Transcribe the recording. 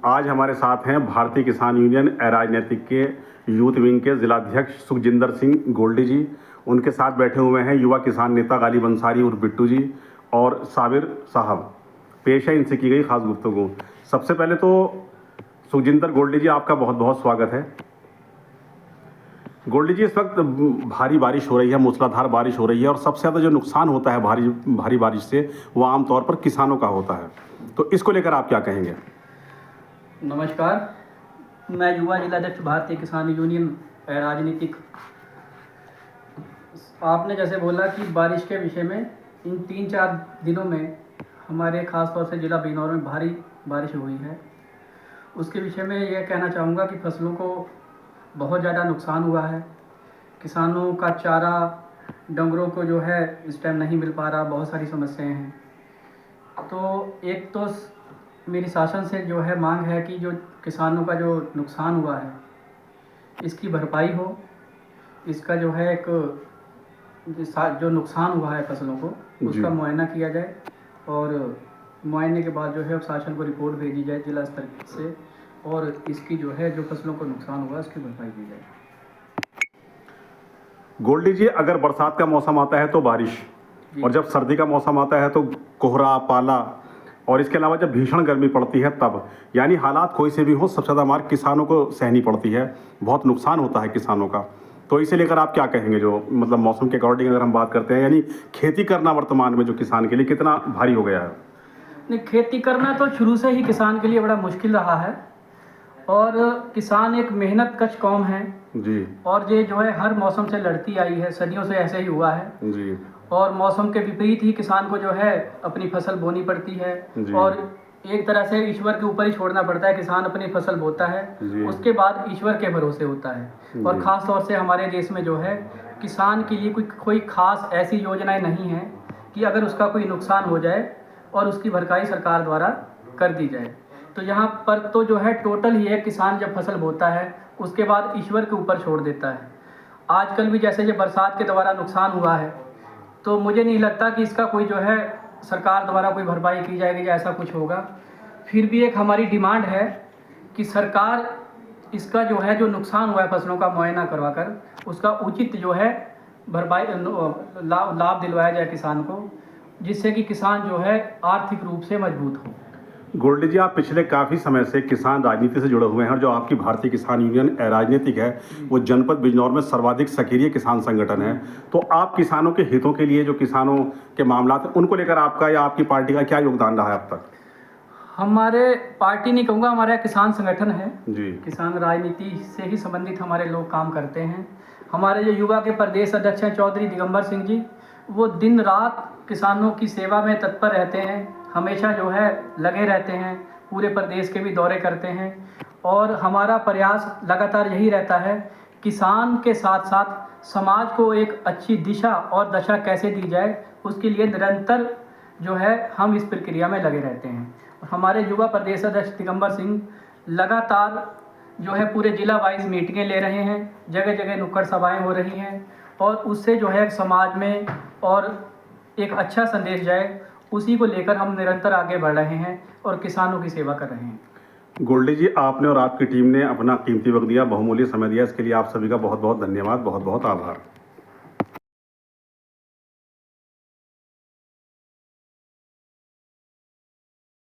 आज हमारे साथ हैं भारतीय किसान यूनियन राजनीतिक के यूथ विंग के जिलाध्यक्ष सुखजिंदर सिंह गोल्डी जी। उनके साथ बैठे हुए हैं युवा किसान नेता गालिब अंसारी उर्फ बिट्टू जी और साबिर साहब। पेश है इनसे की गई खास गुफ्तगू। सबसे पहले तो सुखजिंदर गोल्डी जी, आपका बहुत बहुत स्वागत है। गोल्डी जी, इस वक्त भारी बारिश हो रही है, मूसलाधार बारिश हो रही है और सबसे ज़्यादा जो नुकसान होता है भारी बारिश से वो आमतौर पर किसानों का होता है, तो इसको लेकर आप क्या कहेंगे? नमस्कार, मैं युवा जिलाध्यक्ष भारतीय किसान यूनियन राजनीतिक। आपने जैसे बोला कि बारिश के विषय में इन 3-4 दिनों में हमारे ख़ास तौर से ज़िला बिजनौर में भारी बारिश हुई है। उसके विषय में यह कहना चाहूँगा कि फसलों को बहुत ज़्यादा नुकसान हुआ है। किसानों का चारा डंगरों को जो है इस टाइम नहीं मिल पा रहा, बहुत सारी समस्याएं हैं। तो एक तो मेरी शासन से जो है मांग है कि जो किसानों का जो नुकसान हुआ है इसकी भरपाई हो। इसका जो है एक जो नुकसान हुआ है फसलों को उसका मुआयना किया जाए और मुआयने के बाद जो है शासन को रिपोर्ट भेजी जाए जिला स्तर से और इसकी जो है जो फसलों को नुकसान हुआ उसकी भरपाई की जाए। गोल्डी जी, अगर बरसात का मौसम आता है तो बारिश, और जब सर्दी का मौसम आता है तो कोहरा, पाला, और इसके अलावा जब भीषण गर्मी पड़ती है तब, यानी हालात कोई से भी हो, सबसे ज़्यादा मार किसानों को सहनी पड़ती है, बहुत नुकसान होता है किसानों का। तो इसे लेकर आप क्या कहेंगे? जो मतलब मौसम के अकॉर्डिंग अगर हम बात करते हैं, यानी खेती करना वर्तमान में जो किसान के लिए कितना भारी हो गया है? नहीं, खेती करना तो शुरू से ही किसान के लिए बड़ा मुश्किल रहा है और किसान एक मेहनत कश कौम है जी, और ये जो है हर मौसम से लड़ती आई है, सदियों से ऐसे ही हुआ है जी। और मौसम के विपरीत ही किसान को जो है अपनी फसल बोनी पड़ती है और एक तरह से ईश्वर के ऊपर ही छोड़ना पड़ता है। किसान अपनी फसल बोता है, उसके बाद ईश्वर के भरोसे होता है। और ख़ास तौर से हमारे देश में जो है किसान के लिए कोई खास ऐसी योजनाएं नहीं है कि अगर उसका कोई नुकसान हो जाए और उसकी भरपाई सरकार द्वारा कर दी जाए। तो यहाँ पर तो जो है टोटल ही है, किसान जब फसल बोता है उसके बाद ईश्वर के ऊपर छोड़ देता है। आजकल भी जैसे ये बरसात के द्वारा नुकसान हुआ है तो मुझे नहीं लगता कि इसका कोई जो है सरकार द्वारा कोई भरपाई की जाएगी या ऐसा कुछ होगा। फिर भी एक हमारी डिमांड है कि सरकार इसका जो है जो नुकसान हुआ है फसलों का मुआयना करवाकर उसका उचित जो है भरपाई लाभ दिलवाया जाए किसान को, जिससे कि किसान जो है आर्थिक रूप से मजबूत हो। गोल्डी जी, आप पिछले काफ़ी समय से किसान राजनीति से जुड़े हुए हैं और जो आपकी भारतीय किसान यूनियन राजनीतिक है वो जनपद बिजनौर में सर्वाधिक सक्रिय किसान संगठन है। तो आप किसानों के हितों के लिए जो किसानों के मामला उनको लेकर आपका या आपकी पार्टी का क्या योगदान रहा है अब तक? हमारे पार्टी नहीं कहूँगा, हमारा किसान संगठन है जी। किसान राजनीति से ही संबंधित हमारे लोग काम करते हैं। हमारे जो युवा के प्रदेश अध्यक्ष हैं चौधरी दिगंबर सिंह जी, वो दिन रात किसानों की सेवा में तत्पर रहते हैं, हमेशा जो है लगे रहते हैं, पूरे प्रदेश के भी दौरे करते हैं और हमारा प्रयास लगातार यही रहता है किसान के साथ साथ समाज को एक अच्छी दिशा और दशा कैसे दी जाए उसके लिए निरंतर जो है हम इस प्रक्रिया में लगे रहते हैं। हमारे युवा प्रदेश अध्यक्ष दिगंबर सिंह लगातार जो है पूरे जिला वाइज मीटिंगें ले रहे हैं, जगह जगह नुक्कड़ सभाएं हो रही हैं और उससे जो है समाज में और एक अच्छा संदेश जाए उसी को लेकर हम निरंतर आगे बढ़ रहे हैं और किसानों की सेवा कर रहे हैं। गोल्डी जी, आपने और आपकी टीम ने अपना कीमती वक्त दिया, बहुमूल्य समय दिया, इसके लिए आप सभी का बहुत बहुत धन्यवाद, बहुत बहुत आभार।